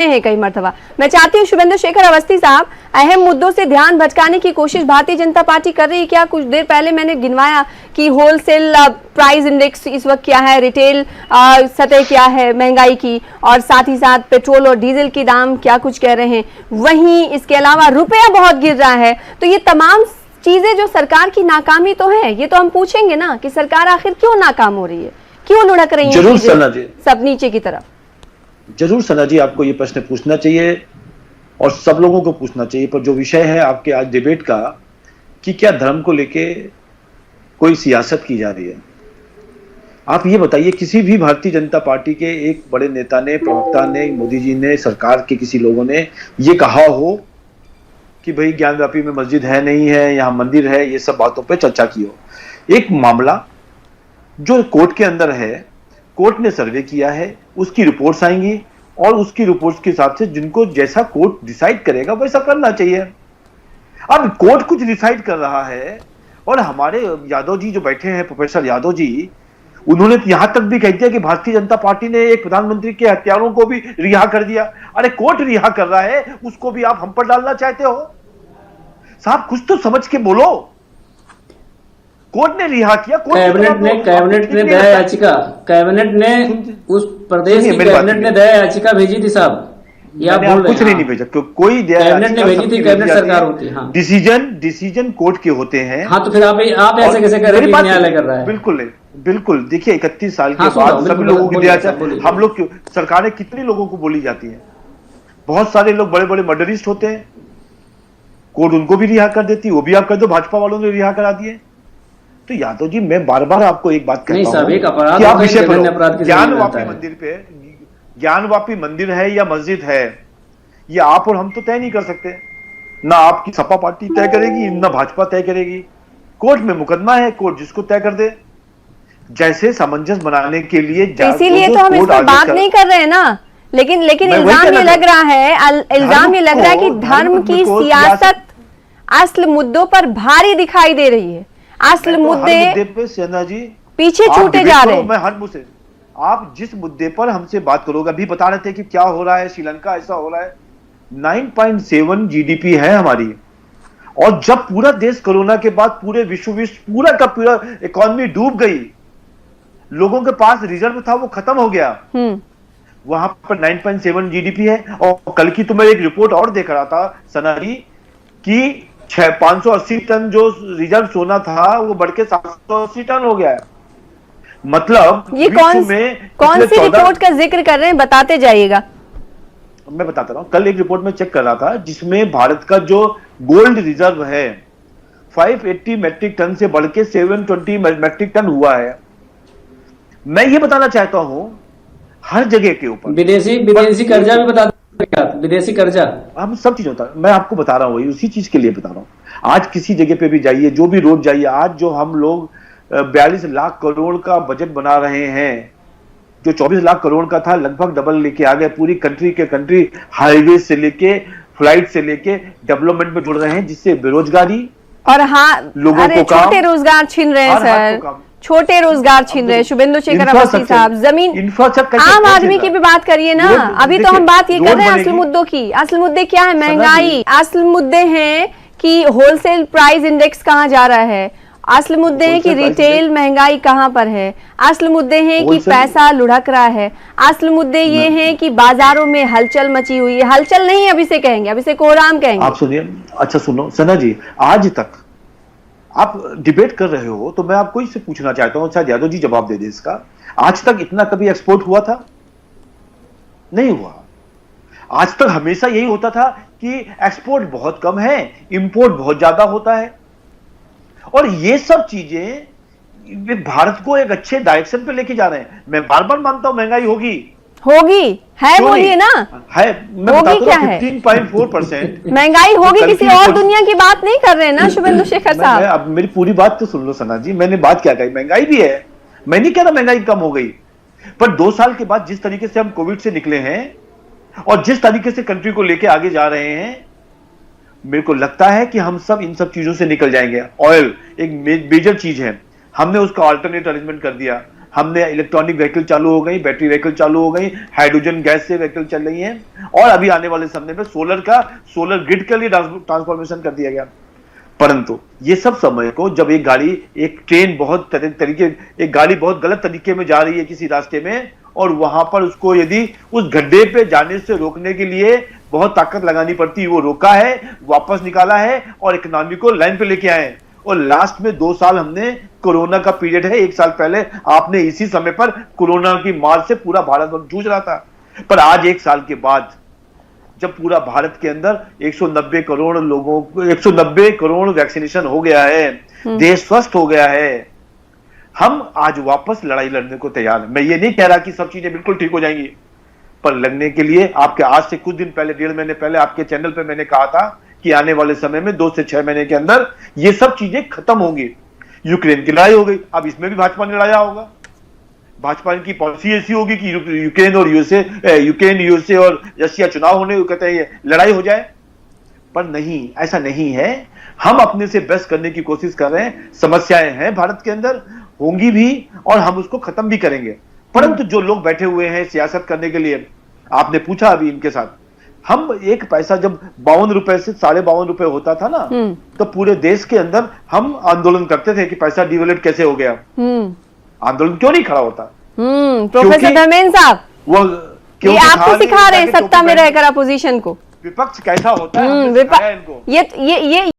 हैं कई मर्तबा। मैं चाहती हूँ शुभेंदु शेखर अवस्थी साहब, अहम मुद्दों से ध्यान भटकाने की कोशिश भारतीय जनता पार्टी कर रही है क्या? कुछ देर पहले मैंने गिनवाया कि होलसेल प्राइस इंडेक्स इस वक्त क्या है, रिटेल सतह क्या है महंगाई की, और साथ ही साथ पेट्रोल और डीजल के दाम क्या कुछ कह रहे हैं। वहीं इसके अलावा रुपया बहुत गिर रहा है। तो ये तमाम चीजें जो सरकार की नाकामी तो है, ये तो हम पूछेंगे ना कि सरकार आखिर क्यों नाकाम हो रही है, क्यों लुढ़क रही है सब नीचे की तरफ। जरूर सना जी, आपको ये प्रश्न पूछना चाहिए और सब लोगों को पूछना चाहिए। पर जो विषय है आपके आज डिबेट का कि क्या धर्म को लेके कोई सियासत की जा रही है, आप ये बताइए किसी भी भारतीय जनता पार्टी के एक बड़े नेता ने, प्रवक्ता ने, मोदी जी ने, सरकार के किसी लोगों ने ये कहा हो कि भाई ज्ञानव्यापी में मस्जिद है नहीं है, यहाँ मंदिर है, ये सब बातों पे चर्चा की हो। एक मामला जो कोर्ट के अंदर है, कोर्ट ने सर्वे किया है, उसकी रिपोर्ट्स आएंगी और उसकी रिपोर्ट्स के हिसाब से जिनको जैसा कोर्ट डिसाइड करेगा वैसा करना चाहिए। अब कोर्ट कुछ डिसाइड कर रहा है और हमारे यादव जी जो बैठे हैं, प्रोफेसर यादव जी, उन्होंने यहां तक भी कह दिया कि भारतीय जनता पार्टी ने एक प्रधानमंत्री के हत्यारों को भी रिहा कर दिया। अरे कोर्ट रिहा कर रहा है, उसको भी आप हम पर डालना चाहते हो? साहब कुछ तो समझ के बोलो। कोर्ट ने रिहा किया, कैबिनेट ने दया याचिका, कैबिनेट ने उस प्रदेश की कैबिनेट ने दया याचिका भेजी थी साहब। कुछ नहीं भेजा, कोई कैबिनेट ने भेजी थी, कैबिनेट सरकार होती है। हाँ। डिसीजन कोर्ट के होते हैं। हाँ, तो फिर आप ऐसे कैसे कर रहे हैं, न्यायालय कर रहा है? बिल्कुल देखिए 31 साल के बाद सभी लोगों की दया, हम लोग सरकारें कितने लोगों को बोली जाती है, बहुत सारे लोग बड़े बड़े मर्डरिस्ट होते हैं, कोर्ट उनको भी रिहा कर देती, वो भी आप कर दो, भाजपा वालों ने रिहा करा दिए। तो यादव जी मैं बार बार आपको एक बात कहता हूं कि आप विषय पर ज्ञानवापी मंदिर है या मस्जिद है, ये आप और हम तो तय नहीं कर सकते, ना आपकी सपा पार्टी तय करेगी ना भाजपा तय करेगी। कोर्ट में मुकदमा है, कोर्ट जिसको तय कर दे, जैसे सामंजस्य बनाने के लिए। इसीलिए तो हम इस पर बात नहीं कर रहे हैं ना, लेकिन इल्जाम ये लग रहा है, इल्जाम ये लग रहा है कि धर्म की सियासत असल मुद्दों पर भारी दिखाई दे रही है। असल मुद्दे पे सेना जी पीछे छूटे जा रहे हैं। मैं हर मुद्दे, आप जिस मुद्दे पर हमसे बात करोगे, अभी बता रहे थे कि क्या हो रहा है श्रीलंका, ऐसा हो रहा है। 9.7 जीडीपी है हमारी, और जब पूरा देश कोरोना के बाद पूरे विश्व पूरा का पूरा इकोनॉमी डूब गई, लोगों के पास रिजर्व था वो खत्म हो गया, वहां पर 9.7 जीडीपी है। और कल की तो मैं एक रिपोर्ट और देख रहा था सना जी कि 580 टन जो रिजर्व सोना था वो बढ़ के 780 टन हो गया है। मतलब ये कौन सी रिपोर्ट का जिक्र कर रहे हैं, बताते जाइएगा। मैं बताता रहा हूं, कल एक रिपोर्ट में चेक कर रहा था जिसमें भारत का जो गोल्ड रिजर्व है 580 मेट्रिक टन से बढ़ के 720 मेट्रिक टन हुआ है। मैं ये बताना चाहता हूं हर जगह के ऊपर विदेशी कर्जा भी बता, विदेशी कर्जा, हम सब चीज होता है। मैं आपको बता रहा हूँ, उसी चीज के लिए बता रहा हूँ। आज किसी जगह पे भी जाइए, जो भी रोड जाइए, आज जो हम लोग 42 लाख करोड़ का बजट बना रहे हैं, जो 24 लाख करोड़ का था, लगभग डबल लेके आ गए। पूरी कंट्री हाईवे से लेके फ्लाइट से लेके डेवलपमेंट में जुड़ रहे हैं, जिससे बेरोजगारी और लोगों को छोटे रोजगार छीन रहे हैं सर, छोटे रोजगार छीन रहे हैं। शुभेंदु शेखर अवस्थी साहब, जमीन आम आदमी की भी बात करिए ना। अभी तो हम बात ये कर रहे हैं असल मुद्दों की। असल मुद्दे क्या है? महंगाई। असल मुद्दे हैं कि होलसेल प्राइस इंडेक्स कहाँ जा रहा है, असल मुद्दे हैं कि रिटेल महंगाई कहाँ पर है, असल मुद्दे हैं कि पैसा लुढ़क रहा है, असल मुद्दे ये हैं कि बाजारों में हलचल मची हुई है। हलचल नहीं अभी से कहेंगे, अभी से कोहराम कहेंगे। आप सुनिए, अच्छा सुनो सना जी, आज तक आप डिबेट कर रहे हो तो मैं आपको इससे पूछना चाहता हूं, शायद यादव जी जवाब दे दे इसका। आज तक इतना कभी एक्सपोर्ट हुआ था? नहीं हुआ। आज तक हमेशा यही होता था कि एक्सपोर्ट बहुत कम है, इंपोर्ट बहुत ज्यादा होता है। और ये सब चीजें भारत को एक अच्छे डायरेक्शन पे लेके जा रहे हैं। मैं बार बार मानता हूं महंगाई होगी है, बोलिए ना, है। मैं होगी क्या है? 15.4% महंगाई होगी, किसी और दुनिया की बात नहीं कर रहे हैं ना शुभेंदु शेखर साहब। अब मेरी पूरी बात तो सुन लो सना जी, मैंने बात क्या कही, महंगाई भी है, मैं नहीं कह रहा महंगाई कम हो गई, पर 2 साल के बाद जिस तरीके से हम कोविड से निकले हैं और जिस तरीके से कंट्री को लेके आगे जा रहे हैं, मेरे को लगता है कि हम सब इन सब चीजों से निकल जाएंगे। ऑयल एक मेजर चीज है, हमने उसका अल्टरनेट अरेंजमेंट कर दिया। हमने इलेक्ट्रॉनिक व्हीकल चालू हो गई, बैटरी व्हीकल चालू हो गई, हाइड्रोजन गैस से व्हीकल चल रही हैं, और अभी आने वाले समय में सोलर ग्रिड के लिए ट्रांसफॉर्मेशन कर दिया गया। परंतु ये सब समय को जब एक ट्रेन एक गाड़ी बहुत गलत तरीके में जा रही है किसी रास्ते में, और वहां पर उसको यदि उस गड्ढे पे जाने से रोकने के लिए बहुत ताकत लगानी पड़ती है, वो रोका है, वापस निकाला है और इकोनॉमी को लाइन पे लेके आए। और लास्ट में 2 साल हमने कोरोना का पीरियड है, 1 साल पहले आपने इसी समय पर कोरोना की मार से पूरा भारत जूझ रहा था। पर आज 1 साल के बाद जब पूरा भारत के अंदर 190 करोड़ वैक्सीनेशन हो गया है, देश स्वस्थ हो गया है, हम आज वापस लड़ाई लड़ने को तैयार हैं। मैं ये नहीं कह रहा कि सब चीजें बिल्कुल ठीक हो जाएंगी, पर लड़ने के लिए आपके आज से कुछ दिन पहले, 1.5 महीने पहले आपके चैनल पे मैंने कहा था कि आने वाले समय में 2 से 6 महीने के अंदर ये सब चीजें खत्म होंगी। यूक्रेन की लड़ाई हो गई, अब इसमें भी भाजपा ने लड़ाया होगा। भाजपा की पॉलिसी ऐसी होगी कि यूक्रेन यूएसए और रशिया चुनाव होने को कहते हैं लड़ाई हो जाए, पर नहीं, ऐसा नहीं है। हम अपने से बेस्ट करने की कोशिश कर रहे हैं। समस्याएं हैं भारत के अंदर, होंगी भी, और हम उसको खत्म भी करेंगे। परंतु जो लोग बैठे हुए हैं सियासत करने के लिए, आपने पूछा अभी इनके साथ, हम एक पैसा जब 52 रुपए से 52.5 रुपए होता था ना, तो पूरे देश के अंदर हम आंदोलन करते थे कि पैसा डिवैल्यूड कैसे हो गया। आंदोलन क्यों नहीं खड़ा होता? प्रोफेसर धर्मेंद्र साहब, ये आपको सिखा रहे हैं सत्ता में रहकर अपोजिशन को विपक्ष कैसा होता है, ये